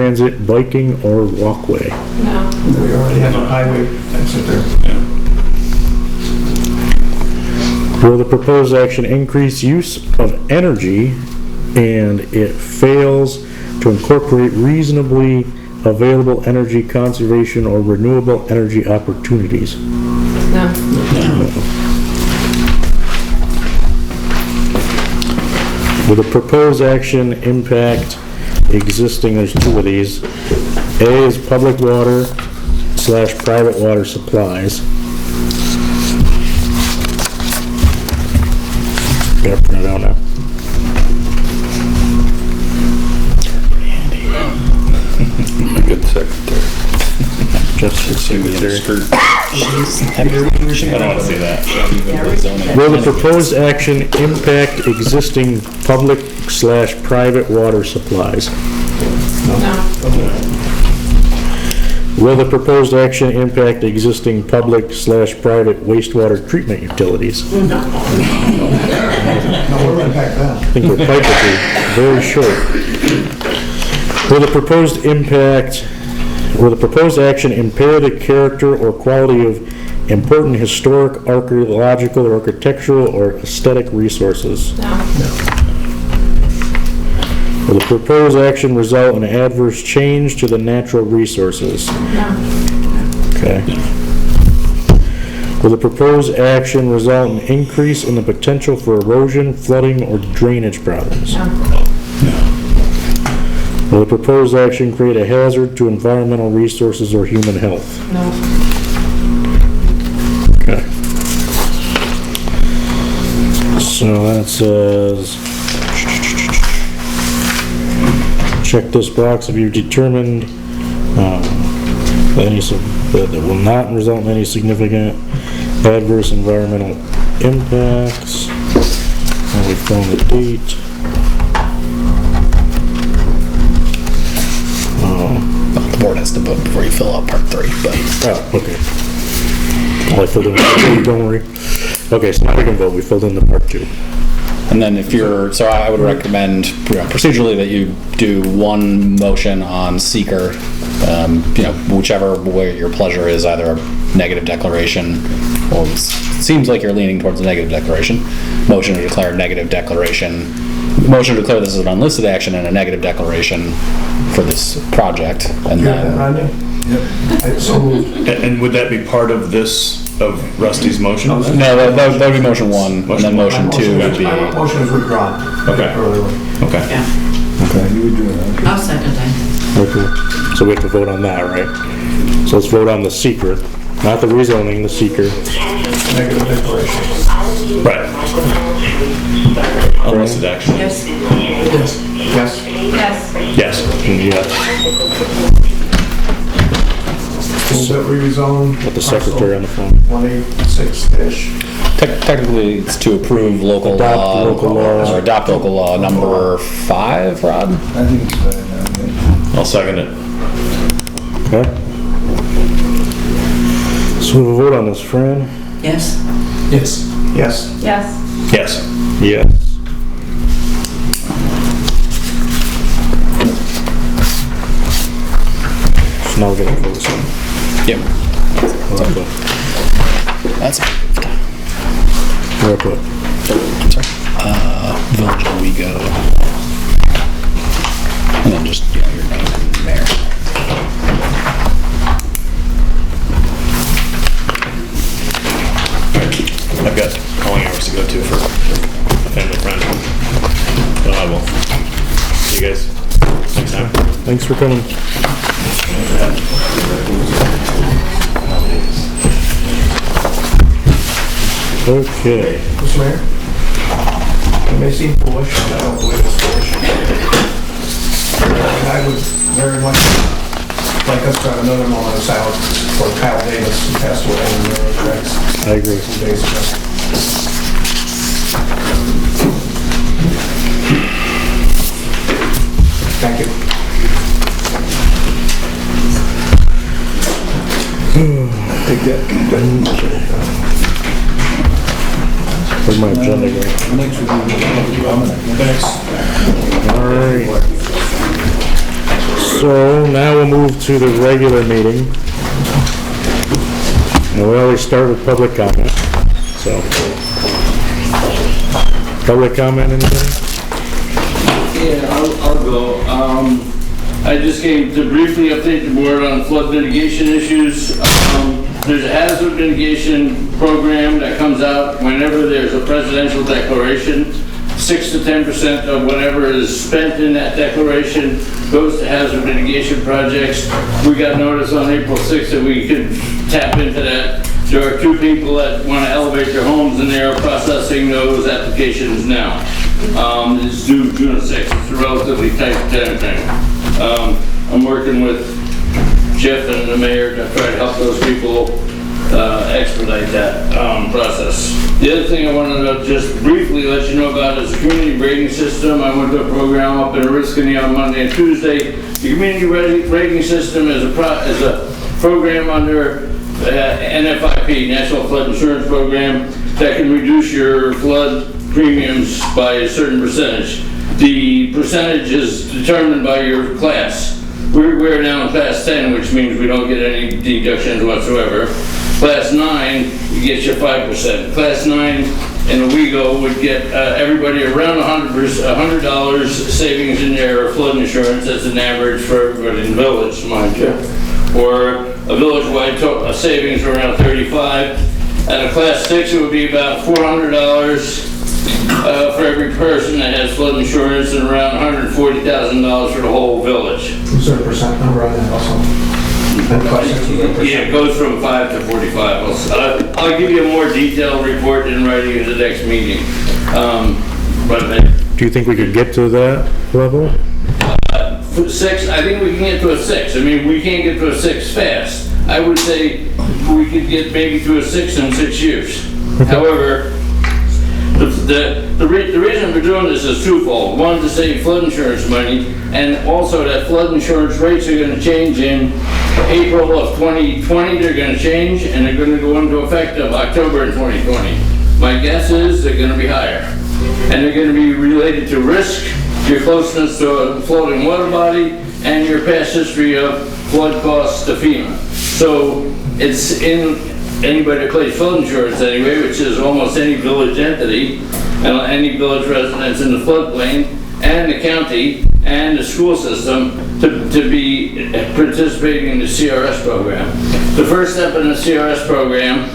transit, biking, or walkway. No. We already have a highway exit there. Will the proposed action increase use of energy and it fails to incorporate reasonably available energy conservation or renewable energy opportunities? No. Will the proposed action impact existing, there's two of these. A is public water / private water supplies. Gotta print it out now. Good secretary. Just for secretary. I don't want to see that. Will the proposed action impact existing public / private water supplies? No. Will the proposed action impact existing public / private wastewater treatment utilities? No, we'll impact that. I think we're pipe will be very short. Will the proposed action impair the character or quality of important historic, archaeological, or architectural, or aesthetic resources? No. Will the proposed action result in adverse change to the natural resources? No. Okay. Will the proposed action result in increase in the potential for erosion, flooding, or drainage problems? No. Will the proposed action create a hazard to environmental resources or human health? No. Okay. So that says, check this box if you've determined that will not result in any significant adverse environmental impacts. And we found the date. The board has to vote before you fill out part 3, but. Oh, okay. Well, I filled in part 2, don't worry. Okay, so now we can vote. We filled in the part 2. And then if you're, so I would recommend procedurally that you do one motion on seeker, whichever way your pleasure is, either a negative declaration, or it seems like you're leaning towards a negative declaration, motion to declare negative declaration, motion to declare this as an unlisted action, and a negative declaration for this project, and then... Yep. So moved. And would that be part of this, of Rusty's motion? No, that would be motion 1, and then motion 2 would be... My motion is withdrawn. Okay. Okay. Okay, you would do that. I'll second that. Okay. So we have to vote on that, right? So let's vote on the seeker, not the rezoning, the seeker. Negative declaration. Right. Unlisted action. Yes. Yes. Yes. Yes. Yes. Move that we rezone. With the secretary on the phone. 186-. Technically, it's to approve local Adopt law, local law. or adopt local law number 5, Rod? I think it's better. I'll second it. Okay. So we'll vote on this, Fran? Yes. Yes. Yes. Yes. Yes. Yes. So now we're gonna vote this one. Yep. Okay. That's it. Where I put? I'm sorry. Village of Wego. And then just, your name and mayor. I've got calling hours to go to for a family friend. But I will. See you guys next time. Thanks for coming. Okay. Mr. Mayor? It may seem foolish, but I don't believe it's foolish. And I would very much like us to have another moment of silence for Kyle Davis, who passed away in the railroad tracks I agree. 2 days ago. Thank you. Take that. Where's my agenda go? Thanks. Alright. So now we'll move to the regular meeting. And we always start with public comment, so. Public comment, anybody? Yeah, I'll go. I just came to briefly update the board on flood mitigation issues. There's a hazard mitigation program that comes out whenever there's a presidential declaration. 6 to 10% of whatever is spent in that declaration goes to hazard mitigation projects. We got notice on April 6th that we could tap into that. There are 2 people that want to elevate their homes, and they are processing those applications now. It's due June 6th. It's a relatively tight timeframe. I'm working with Jeff and the mayor to try to help those people expedite that process. The other thing I wanted to just briefly let you know about is the community rating system. I went to a program up in Oriskany on Monday and Tuesday. The community rating system is a program under NFIP, National Flood Insurance Program, that can reduce your flood premiums by a certain percentage. The percentage is determined by your class. We're now in class 10, which means we don't get any deductions whatsoever. Class 9, you get your 5%. Class 9 in Owego would get everybody around $100 savings in their flood insurance. That's an average for everybody in the village, mind you. Or a village-wide savings around $35. At a class 6, it would be about $400 for every person that has flood insurance, and around $140,000 for the whole village. Is there a percent number on that also? Yeah, it goes from 5 to 45. I'll give you a more detailed report in writing at the next meeting. Do you think we could get to that level? 6, I think we can get to a 6. I mean, we can't get to a 6 fast. I would say we could get maybe to a 6 in 6 years. However, the reason we're doing this is twofold. One, to save flood insurance money, and also that flood insurance rates are going to change in April of 2020. They're going to change, and they're going to go into effect of October in 2020. My guess is they're going to be higher, and they're going to be related to risk, your closeness to a floating water body, and your past history of flood costs to FEMA. So it's in anybody that pays flood insurance anyway, which is almost any village entity, and any village residents in the floodplain, and the county, and the school system to be participating in the CRS program. The first step in the CRS program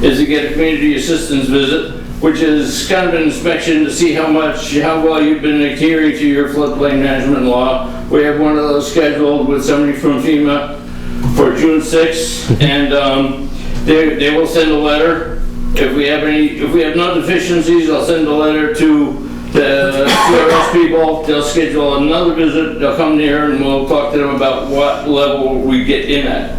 is to get a community assistance visit, which is kind of an inspection to see how well you've been adhering to your floodplain management law. We have one of those scheduled with somebody from FEMA for June 6th, and they will send a letter. If we have no deficiencies, I'll send a letter to the CRS people. They'll schedule another visit. They'll come here and we'll talk to them about what level we get in at.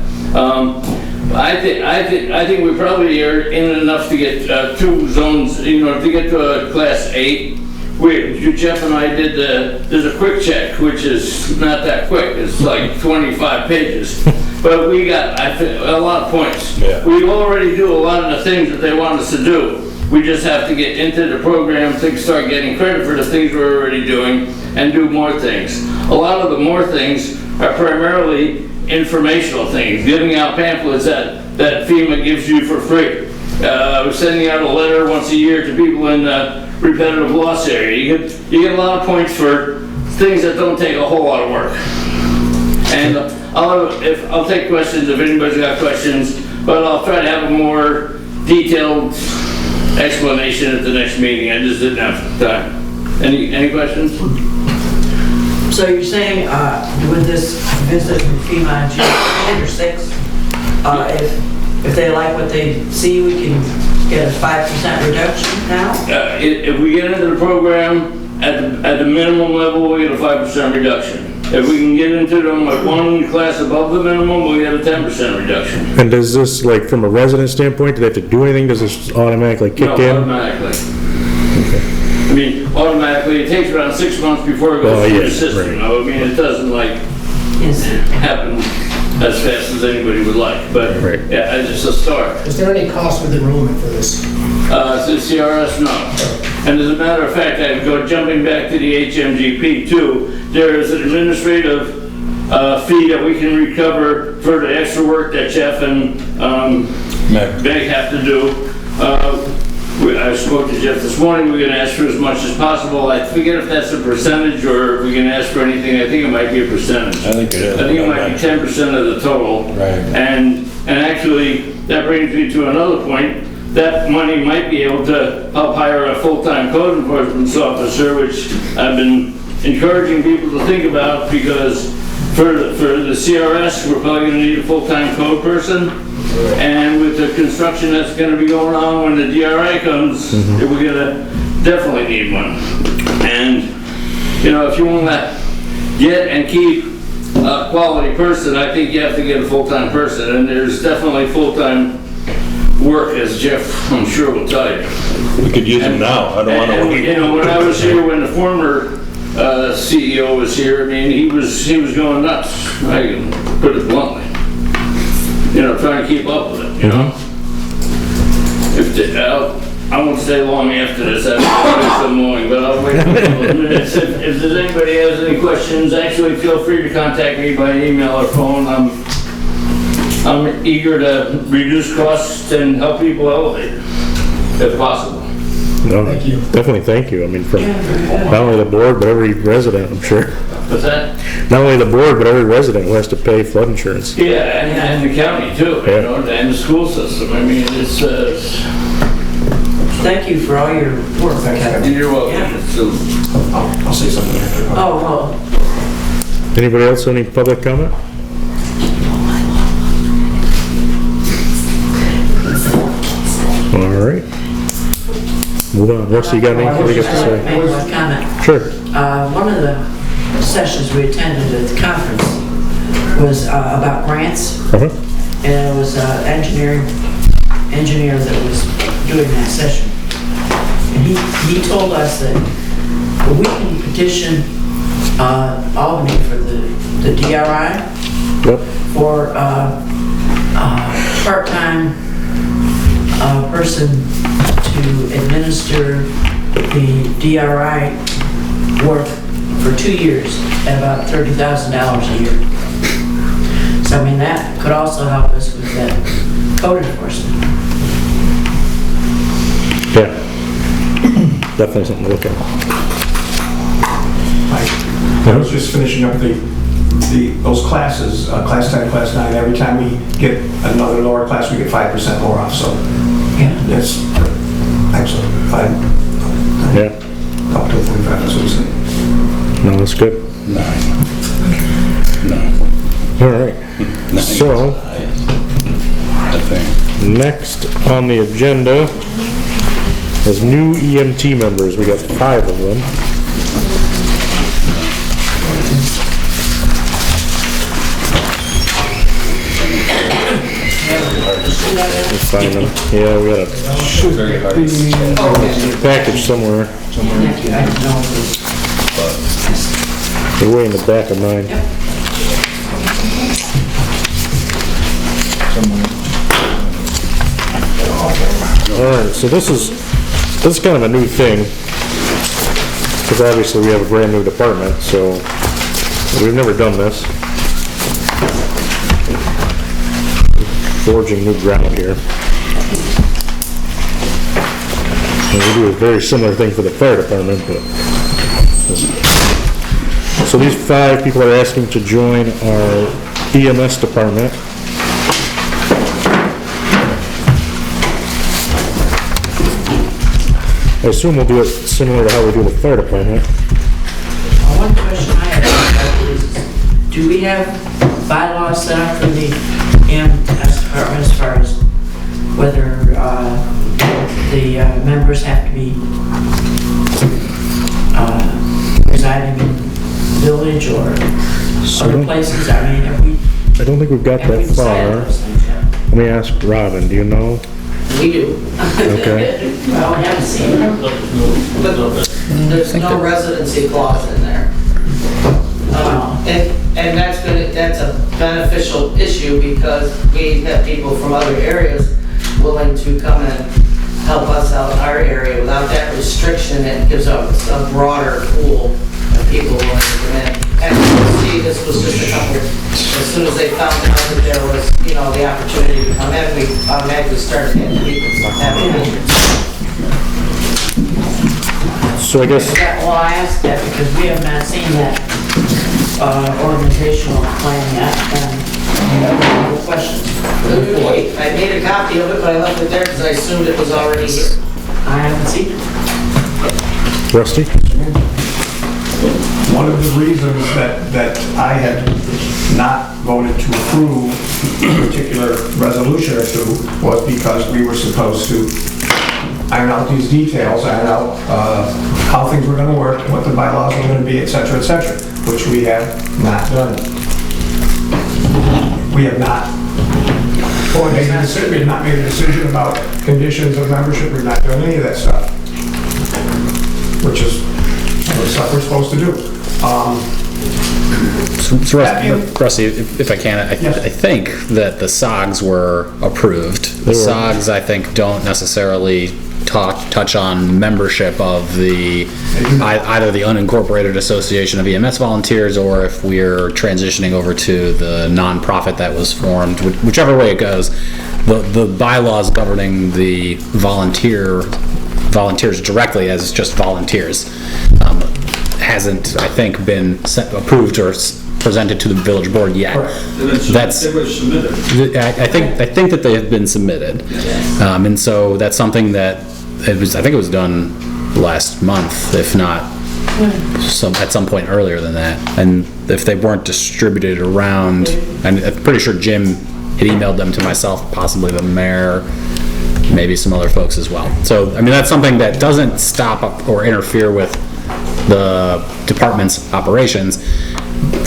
I think we probably are in enough to get 2 zones, to get to a class 8. Jeff and I did there's a quick check, which is not that quick. It's like 25 pages. But we got, a lot of points. Yeah. We already do a lot of the things that they want us to do. We just have to get into the program, start getting credit for the things we're already doing, and do more things. A lot of the more things are primarily informational things, giving out pamphlets that FEMA gives you for free. We're sending out a letter once a year to people in the repetitive loss area. You get a lot of points for things that don't take a whole lot of work. And I'll take questions if anybody's got questions, but I'll try to have a more detailed explanation at the next meeting. I just didn't have time. Any questions? So you're saying with this visit from FEMA on June 5th or 6th, if they like what they see, we can get a 5% reduction now? If we get into the program at the minimum level, we get a 5% reduction. If we can get into them at one class above the minimum, we get a 10% reduction. And does this, like, from a resident standpoint, do they have to do anything? Does this automatically kick in? No, automatically. I mean, automatically, it takes around 6 months before it goes through the system. Right. I mean, it doesn't happen as fast as anybody would like, but yeah, it's just a start. Is there any cost with enrollment for this? To CRS, no. And as a matter of fact, I'd go jumping back to the HMGP too. There is an administrative fee that we can recover for the extra work that Jeff and Meg have to do. I spoke to Jeff this morning, we're gonna ask for as much as possible. I forget if that's a percentage or if we can ask for anything. I think it might be a percentage. I think it is. I think it might be 10% of the total. Right. And actually, that brings me to another point. That money might be able to help hire a full-time code enforcement officer, which I've been encouraging people to think about, because for the CRS, we're probably gonna need a full-time code person. And with the construction that's gonna be going on when the DRI comes, we're gonna definitely need one. And, you know, if you wanna get and keep a quality person, I think you have to get a full-time person. And there's definitely full-time work, as Jeff, I'm sure, will tell you. We could use them now. I don't want And, you know, when I was here, when the former CEO was here, I mean, he was going nuts. I can put it bluntly. You know, trying to keep up with it, you know? I won't stay long after this, I have to do some mowing, but I'll wait a couple of minutes. If there's anybody has any questions, actually feel free to contact me by email or phone. I'm eager to reduce costs and help people elevate, if possible. No, definitely thank you. I mean, from not only the board, but every resident, I'm sure. What's that? Not only the board, but every resident who has to pay flood insurance. Yeah, and the county too, you know, and the school system. I mean, it's, Thank you for all your work. you're welcome. So, I'll say something after. Oh, well, Anybody else, any public comment? All right. Move on. Rusty, you got anything to I'd like to say? make one comment. Sure. One of the sessions we attended at the conference was about grants, Uh-huh. and it was an engineer that was doing that session. And he told us that we can petition Albany for the DRI Yep. for a part-time person to administer the DRI work for 2 years at about $30,000 a year. So, I mean, that could also help us with that code enforcement. Yeah. Definitely something to look at. I was just finishing up those classes, class 10, class 9. Every time we get another lower class, we get 5% more off, so Yeah. that's actually 5, Yeah. up to 45, that's what I'm saying. No, that's good. No. All right. So, I think. next on the agenda is new EMT members. We got 5 of them. Let's find them. Yeah, we got a Very hard. package somewhere. They're way in the back of mine. Alright, so this is kind of a new thing, because obviously we have a brand new department, so we've never done this. Forging new ground here. And we do a very similar thing for the fire department, but... So these 5 people are asking to join our EMS department. I assume we'll do it similar to how we do the fire department. One question I have is, do we have bylaws set up for the EMS department as far as whether the members have to be residing in the village or other places? I mean, have we... I don't think we've got that decided far. those things yet? Let me ask Robin, do you know? We do. Okay. Well, we haven't seen them. But there's no residency clause in there. And that's a beneficial issue because we have people from other areas willing to come and help us out in our area. Without that restriction, it gives us a broader pool of people willing to come in. And you can see, this was just a couple, as soon as they found out that there was, you know, the opportunity to come in, we automatically started getting people applications. So I guess, Well, I asked that because we have not seen that organizational plan yet, and I have no questions. I made a copy of it, but I left it there because I assumed it was already here. I haven't seen it. Rusty? One of the reasons that I had not voted to approve a particular resolution or two was because we were supposed to iron out these details, iron out how things were going to work, what the bylaws were going to be, et cetera, which we have not done. We have not made a decision. We have not made a decision about conditions of membership. We've not done any of that stuff, which is some of the stuff we're supposed to do. So Rusty, if I can, I think that the SOGs were approved. The SOGs, I think, don't necessarily touch on membership of the either the unincorporated association of EMS volunteers, or if we're transitioning over to the nonprofit that was formed, whichever way it goes. The bylaws governing the volunteers directly as just volunteers hasn't, I think, been approved or presented to the village board yet. That's, they were submitted. I think that they have been submitted. And so that's something that I think it was done last month, if not at some point earlier than that. And if they weren't distributed around, and I'm pretty sure Jim had emailed them to myself, possibly the mayor, maybe some other folks as well. So, I mean, that's something that doesn't stop or interfere with the department's operations.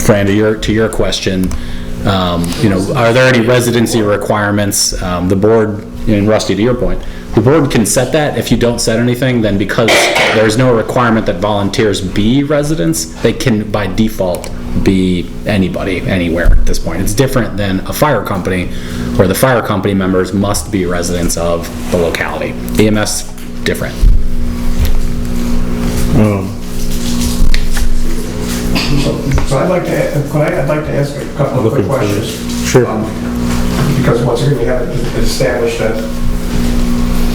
Fran, to your question, you know, are there any residency requirements? The board, and Rusty, to your point, the board can set that. If you don't set anything, then because there's no requirement that volunteers be residents, they can by default be anybody, anywhere at this point. It's different than a fire company, where the fire company members must be residents of the locality. EMS, different. So I'd like to ask a couple of quick questions. Sure. Because once again, we haven't established a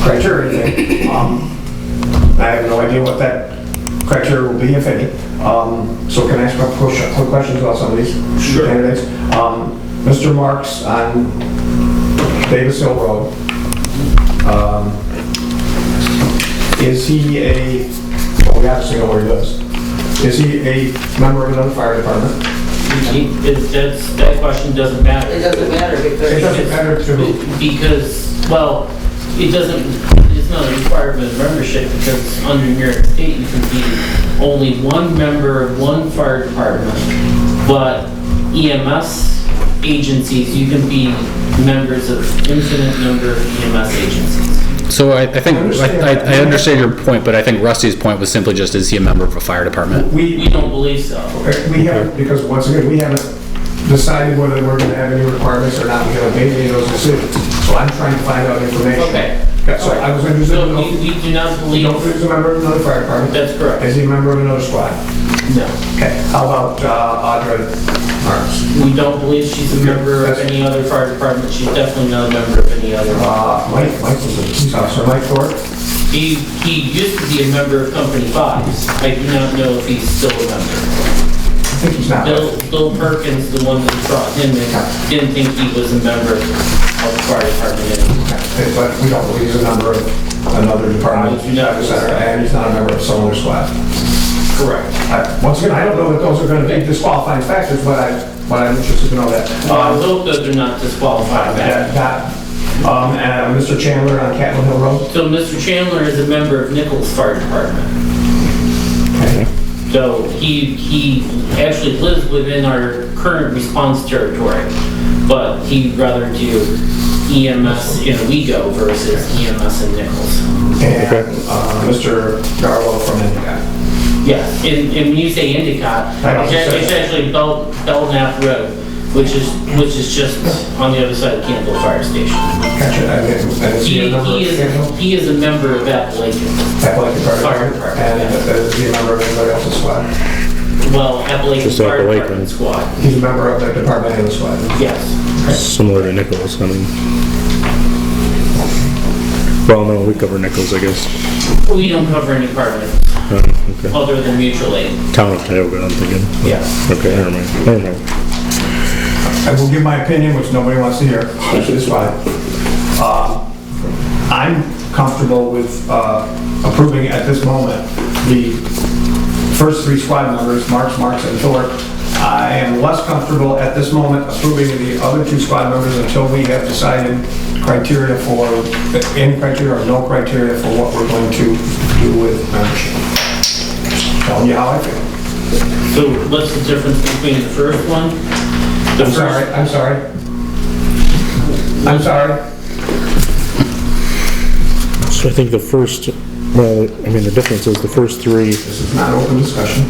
criteria thing. I have no idea what that criteria will be, if any. So can I ask a quick questions about some of these candidates? Mr. Marks on Davis Hill Road. Is he a, well, we obviously know where he lives. Is he a member of another fire department? That question doesn't matter. It doesn't matter because... It doesn't matter to who? Because, well, it's not a requirement of membership, because under New York State, you can be only one member of one fire department, but EMS agencies, you can be members of infinite number of EMS agencies. So I think, I understand your point, but I think Rusty's point was simply just, is he a member of a fire department? We don't believe so. We haven't, because once again, we haven't decided whether we're going to have any requirements or not. We haven't made any of those decisions. So I'm trying to find out information. Okay. So I was interested So in... we do not believe... You don't think he's a member of another fire department? That's correct. Is he a member of another squad? No. Okay. How about Audra Marks? We don't believe she's a member of any other fire department. She's definitely not a member of any other. Mike was a police officer. Mike Thorpe? He used to be a member of Company 5s. I do not know if he's still a member. I think he's not. Bill Perkins, the one that brought him in, didn't think he was a member of the fire department anymore. Okay, but we don't believe he's a member of another department. And he's not a member of some other squad. Correct. Once again, I don't know that those are going to be disqualifying factors, but I'm interested to know that. I hope that they're not disqualified. And Mr. Chandler on Catlin Hill Road? So Mr. Chandler is a member of Nichols Fire Department. Okay. So he actually lives within our current response territory, but he'd rather do EMS in Owego versus EMS in Nichols. And Mr. Garlow from Endicott? Yeah, and when you say Endicott, it's actually Belknap Road, which is just on the other side of Campbell Fire Station. Gotcha. And is he a member of Campbell? He is a member of Appalachian Fire Department. Department. And is he a member of anybody else's squad? Well, Appalachian Just Fire Appalachian. Department Squad. He's a member of the department and the squad. Yes. Similar to Nichols, I mean. Well, no, we cover Nichols, I guess. We don't cover any departments Okay. other than mutual aid. Town of Tioga, I'm thinking. Yes. Okay, never mind. I will give my opinion, which nobody wants to hear, especially the squad. I'm comfortable with approving at this moment the first 3 squad members, Marks, and Thorpe. I am less comfortable at this moment approving the other 2 squad members until we have decided criteria for, any criteria or no criteria for what we're going to do with membership. Telling you how I feel. So what's the difference between the first one? I'm sorry. So I think the first, well, I mean, the difference is the first 3 This is not open discussion.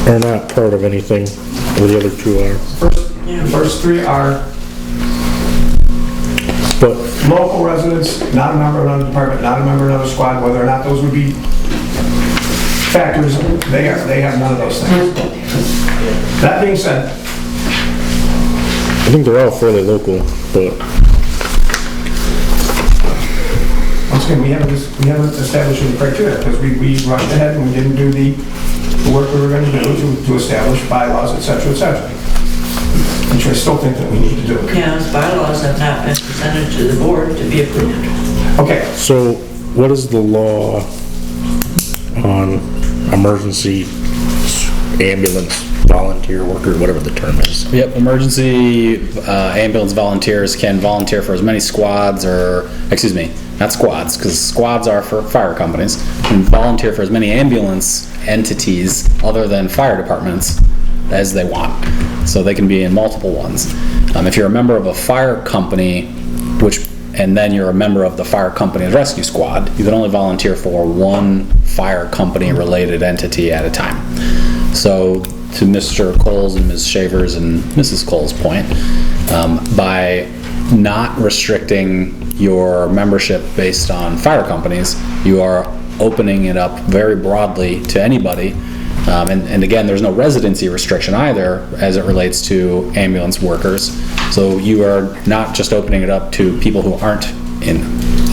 are not part of anything, where the other 2 are. First 3 are But, local residents, not a member of another department, not a member of another squad, whether or not those would be factors, they have none of those things. That being said, I think they're all fairly local, but once again, we haven't established any criteria, because we rushed ahead and we didn't do the work we were going to do to establish bylaws, et cetera, which I still think that we need to do. Yeah, those bylaws have not been presented to the board to be approved. Okay, so what is the law on emergency ambulance volunteer worker, whatever the term is? Yep, emergency ambulance volunteers can volunteer for as many squads or, excuse me, not squads, because squads are for fire companies, and volunteer for as many ambulance entities other than fire departments as they want. So they can be in multiple ones. If you're a member of a fire company, and then you're a member of the fire company's rescue squad, you can only volunteer for one fire company related entity at a time. So to Mr. Cole's and Ms. Shavers and Mrs. Cole's point, by not restricting your membership based on fire companies, you are opening it up very broadly to anybody. And again, there's no residency restriction either as it relates to ambulance workers. So you are not just opening it up to people who aren't in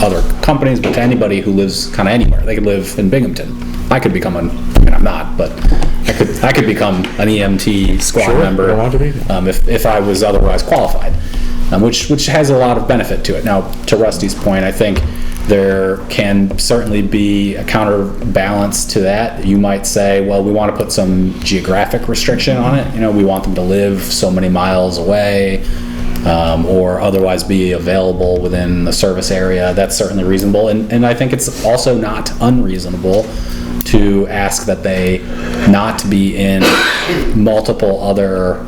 other companies, but to anybody who lives kind of anywhere. They could live in Binghamton. I could become I'm not, but I could become an EMT squad member don't want to be. if I was otherwise qualified, which has a lot of benefit to it. Now, to Rusty's point, I think there can certainly be a counterbalance to that. You might say, well, we want to put some geographic restriction on it. You know, we want them to live so many miles away, or otherwise be available within the service area. That's certainly reasonable. And I think it's also not unreasonable to ask that they not be in multiple other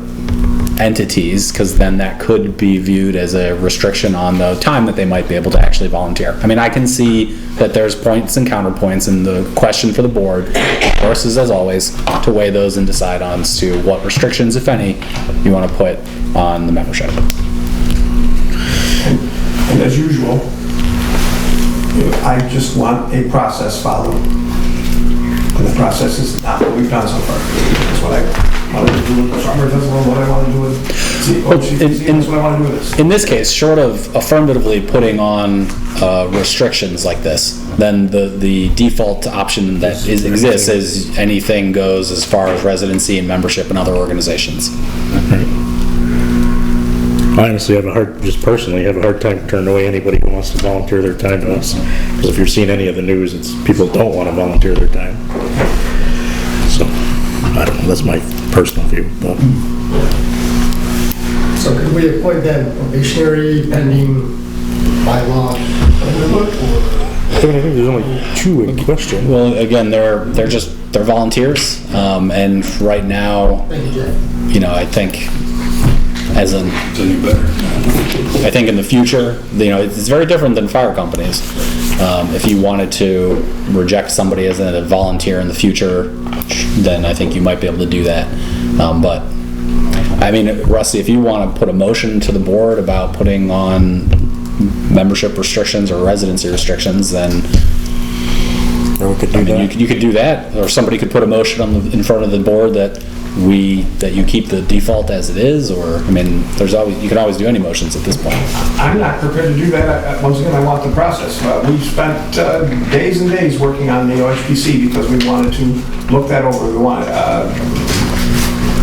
entities, because then that could be viewed as a restriction on the time that they might be able to actually volunteer. I mean, I can see that there's points and counterpoints, and the question for the board, of course, is as always, to weigh those and decide on as to what restrictions, if any, you want to put on the membership. and as usual, I just want a process followed. And the process is not what we've done so far. That's what I want to do with Summer, that's what I want to do with CCC, that's what I want to do with this. In this case, short of affirmatively putting on restrictions like this, then the default option that exists is anything goes as far as residency and membership in other organizations. I honestly just personally have a hard time turning away anybody who wants to volunteer their time to us. Because if you're seeing any of the news, it's people don't want to volunteer their time. So, I don't know, that's my personal view, but. So could we appoint them probationary pending bylaw? I think there's only 2 in question. Well, again, they're volunteers, and right now, you know, I think I think in the future, you know, it's very different than fire companies. If you wanted to reject somebody as a volunteer in the future, then I think you might be able to do that. But I mean, Rusty, if you want to put a motion to the board about putting on membership restrictions or residency restrictions, then Or we could do that. you could do that, or somebody could put a motion in front of the board that that you keep the default as it is, or, I mean, you can always do any motions at this point. I'm not prepared to do that. Once again, I want the process. We spent days and days working on the OHPC because we wanted to look that over. We wanted,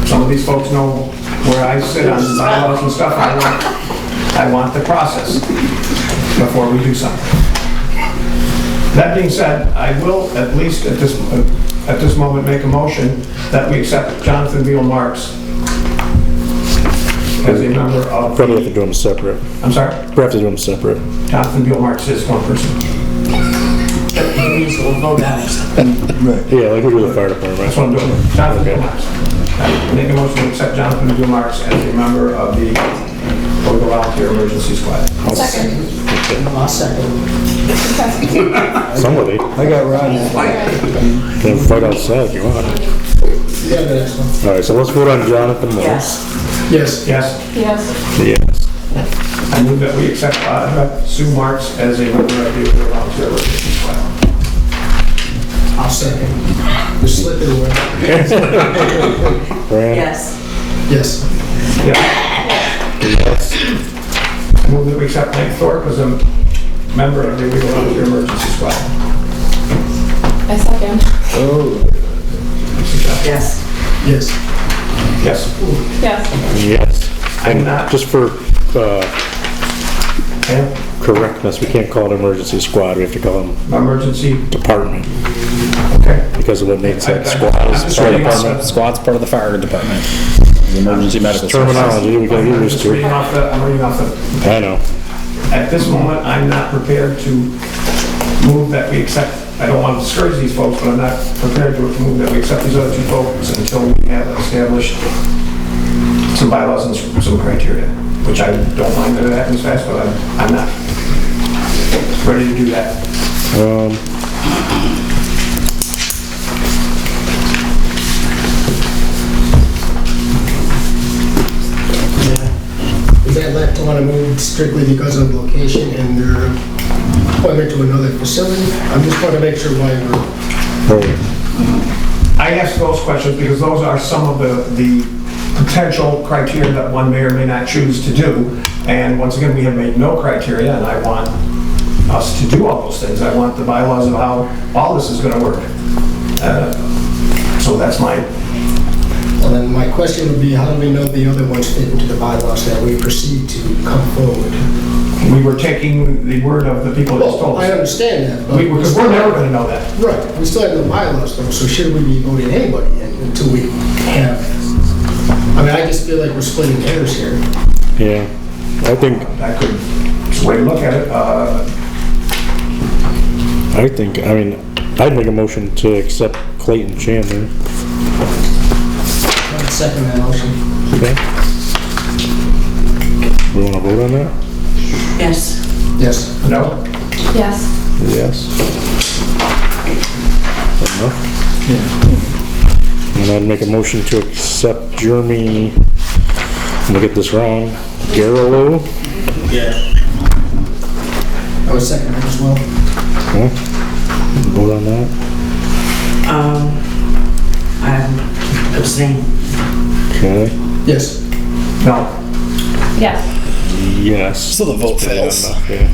some of these folks know where I sit on bylaws and stuff. I want the process before we do something. That being said, I will, at least at this moment, make a motion that we accept Jonathan Beal Marks as a member of... Probably have to do them separate. I'm sorry? Probably have to do them separate. Jonathan Beal Marks is one person. That means we'll vote on it. Yeah, like we do the fire department. That's what I'm doing. Jonathan Beal Marks. I make a motion to accept Jonathan Beal Marks as a member of the Local Volunteer Emergency Squad. Second. I'll second. Somebody. I got Ron. Can fight outside if you want. Yeah, the next one. All right, so let's vote on Jonathan Moore. Yes. Yes. Yes. Yes. Yes. I move that we accept Sue Marks as a member of the Local Volunteer Emergency Squad. I'll second. Just slip it away. Fran? Yes. Yes. Yes. I move that we accept Mike Thorpe as a member of the Local Volunteer Emergency Squad. I second. Yes. Yes. Yes. Yes. Yes. I'm And not- just for Okay. correctness, we can't call it emergency squad, we have to call them Emergency. department, Okay. because of what Nate said. I- Squad I'm is just fire reading off department. Squad's part of the fire department, the emergency medical services. Terminology, we gotta get used I'm reading to. off the, I know. at this moment, I'm not prepared to move that we accept, I don't want to discourage these folks, but I'm not prepared to move that we accept these other two folks until we have established some bylaws and some criteria, which I don't mind that it happens fast, but I'm not ready to do that. Is that left to want to move strictly because of location and their appointment to another facility? I'm just trying to make sure why we're... I ask those questions because those are some of the potential criteria that one may or may not choose to do. And once again, we have made no criteria, and I want us to do all those things. I want the bylaws of how all this is going to work. So that's my... Well, then my question would be, how do we know the other ones fit into the bylaws that we proceed to come forward? We were taking the word of the people that just told I us. understand that, but... Because we're never going to know that. Right, we still have no bylaws though, so should we be voting anybody in until we have... I mean, I just feel like we're splitting hairs here. Yeah, I think, That could, it's a way to look at it. I'd make a motion to accept Clayton Chandler. I'd second that motion. Okay. We wanna vote on that? Yes. Yes. No? Yes. Yes. Enough? Yeah. And I'd make a motion to accept Jeremy, I'm gonna get this wrong, Garolo? I would second that as well. Okay. Vote on that? I'm abstaining. Okay. Yes. No. Yes. Yes. So the vote fails. Yeah.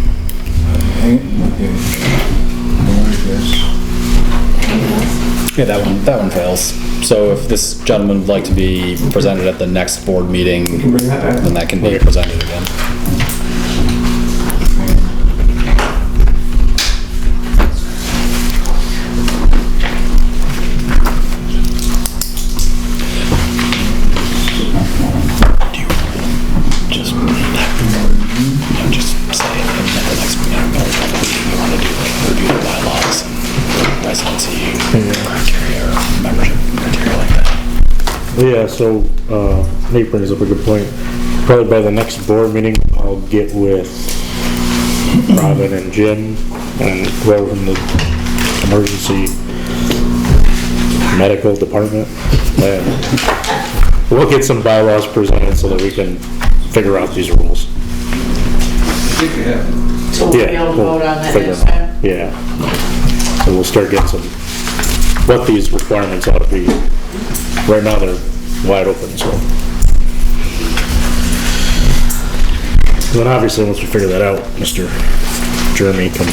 Yeah, that one fails. So if this gentleman would like to be presented at the next board meeting, You can bring that back. then that can be presented again. Just say at the next meeting, we want to do review the bylaws and residency criteria or membership criteria like that. Yeah, so, Nate brings up a good point. Probably by the next board meeting, I'll get with Robin and Jim and whoever from the emergency medical department. And we'll get some bylaws presented so that we can figure out these rules. So we'll be able to we'll vote on that figure next them out. time? Yeah. So we'll start getting some, what these requirements ought to be. Right now, they're wide open, so. Then obviously, once we figure that out, Mr. Jeremy can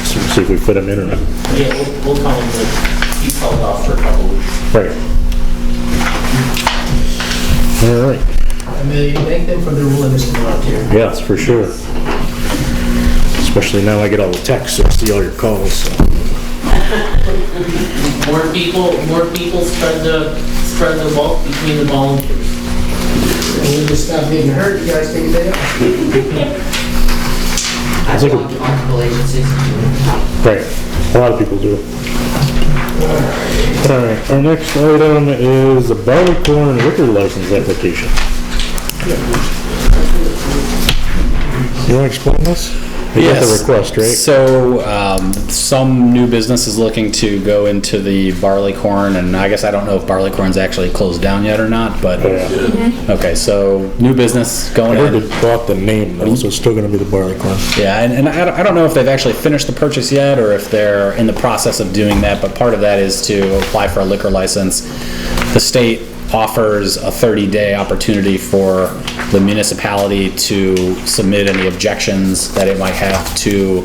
see if we fit him in or not. Yeah, we'll tell him that he's held off for a couple of weeks. Right. All right. And they thank them for their willingness to volunteer. Yes, for sure. Especially now I get all the texts, I see all your calls, so. More people spread the bulk between the volunteers. And when you stop getting hurt, you guys take a day off. I belong to multiple agencies. Right, a lot of people do. All right, our next item is the Barleycorn liquor license application. You want to explain this? You got the Yes. request, right? So, some new business is looking to go into the Barleycorn, and I guess I don't know if Barleycorn's actually closed down yet or not, but, okay, so, new business I going heard in. they bought the name though, so it's still gonna be the Barleycorn. Yeah, and I don't know if they've actually finished the purchase yet, or if they're in the process of doing that, but part of that is to apply for a liquor license. The state offers a 30-day opportunity for the municipality to submit any objections that it might have to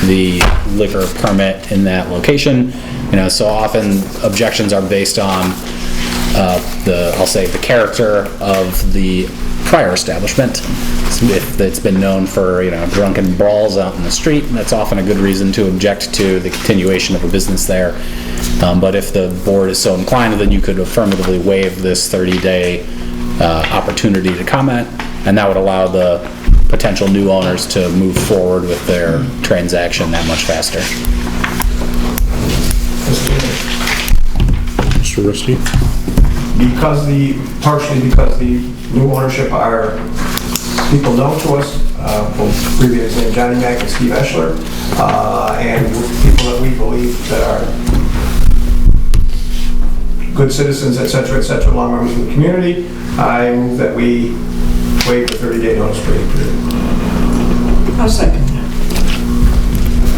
the liquor permit in that location. You know, so often objections are based on I'll say the character of the prior establishment. If it's been known for, you know, drunken brawls out in the street, that's often a good reason to object to the continuation of a business there. But if the board is so inclined, then you could affirmatively waive this 30-day opportunity to comment, and that would allow the potential new owners to move forward with their transaction that much faster. Mr. Rusty? Partially because the new ownership are people known to us, both previous named Johnny Mack and Steve Eschler, and people that we believe that are good citizens, et cetera, long members of the community. I move that we waive the 30-day notice period. I'll second that.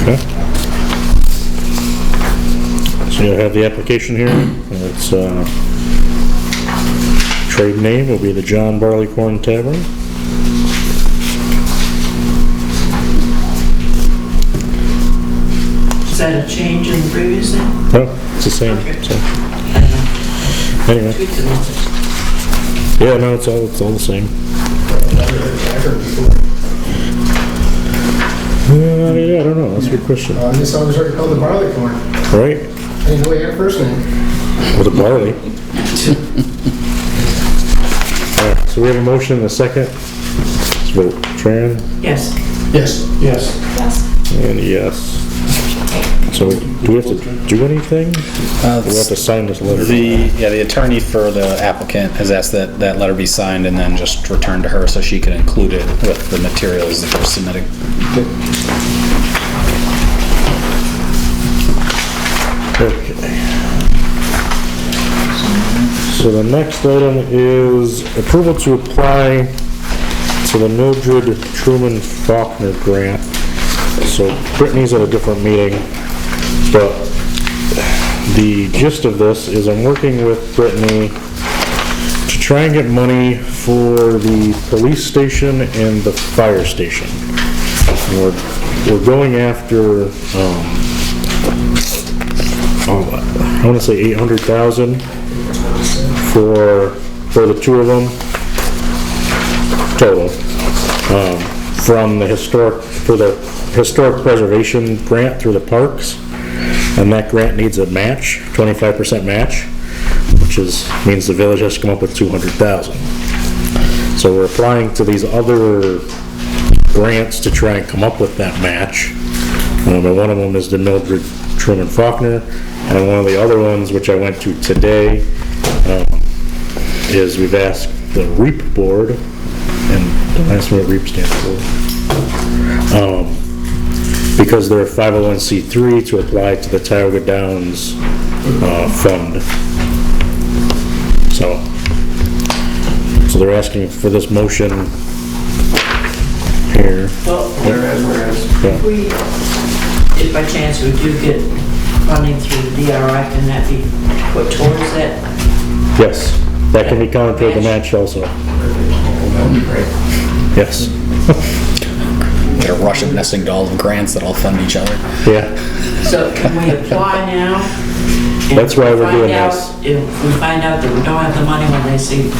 Okay. So you'll have the application here. It's, trade name will be the John Barleycorn Tavern. Is that a change in the previous name? No, it's the same. Okay. So, anyway, Tweak the notice. yeah, no, it's all the same. Yeah, I don't know. That's a good question. I just always heard it called the Barleycorn. Right? I didn't know he had a first name. With a barley. All right, so we have a motion and a second. Let's vote. Tran? Yes. Yes. Yes. Yes. And yes. So do we have to do anything? Or do we have to sign this letter? The attorney for the applicant has asked that that letter be signed and then just returned to her so she can include it with the materials that they're submitting. Okay. So the next item is approval to apply to the Mildred Truman Faulkner grant. So Brittany's at a different meeting, but the gist of this is I'm working with Brittany to try and get money for the police station and the fire station. And we're going after, I want to say 800,000 for the two of them total, from the historic preservation grant through the parks, and that grant needs a match, 25% match, which means the village has to come up with 200,000. So we're applying to these other grants to try and come up with that match. And one of them is the Mildred Truman Faulkner, and one of the other ones, which I went to today, is we've asked the REAP board, and don't ask me what REAP stands for, because they're a 501c3 to apply to the Tioga Downs fund. So they're asking for this motion here. Well, Yeah. if by chance we do get funding through the DRI, can that be put towards that Yes, that can be counted toward the match also. That would be great. Yes, Get a rush of nesting doll of grants that all fund each other. yeah, So can we apply now? And That's why we're find doing out- this. If we find out that we don't have the money when they say you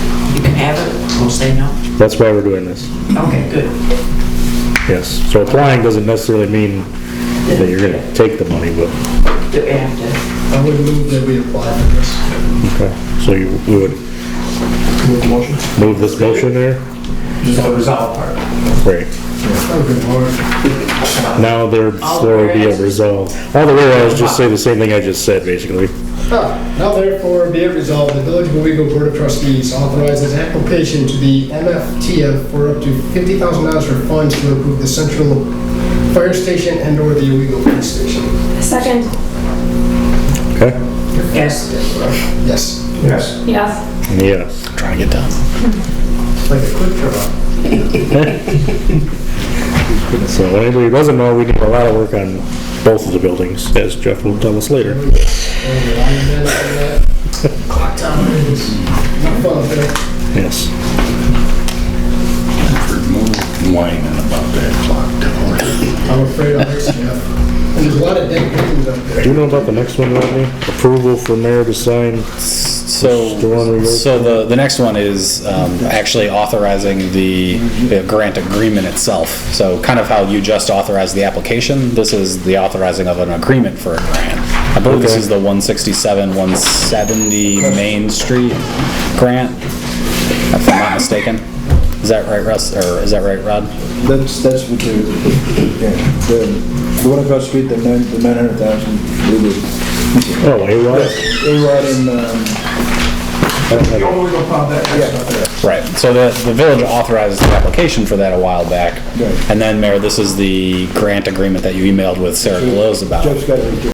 can have it, we'll say no. that's why we're doing this. Okay, good. Yes, so applying doesn't necessarily mean that you're gonna take the money, but, Do we have to? I would move that we apply for this. okay. So we would Move the motion. move this motion there? Just the resolve part. Great. Oh, good lord. Now there will be a resolve. All the whereas just say the same thing I just said, basically. Now therefore be it resolved, the Village of Owego Board of Trustees authorizes application to the MFTF for up to $50,000 for funds to improve the central fire station and/or the Owego police station. Second. Okay? Yes. Yes. Yes. Yes. Yes. Trying to get done. Like a quick draw. So anybody who doesn't know, we need a lot of work on both of the buildings, as Jeff will tell us later. Clock tower is not fun up there. Yes. Whining about that clock tower. I'm afraid I'll mix it up. And there's a lot of dead buildings up there. Do you know about the next one, Rodney? Approval for mayor to sign? So the next one is actually authorizing the grant agreement itself. So kind of how you just authorized the application, this is the authorizing of an agreement for a grant. I believe this Okay. is the 167, 170 Main Street grant, if I'm not mistaken. Is that right, Russ, or is that right, Rod? That's what the one across the street, the 900,000, we did. Oh, A-Rod? A-Rod and, The only way pub that's not there. Right, so the village authorized the application for that a while back. Right. And then, Mayor, this is the grant agreement that you emailed with Sarah Close about. Jeff's got it right there.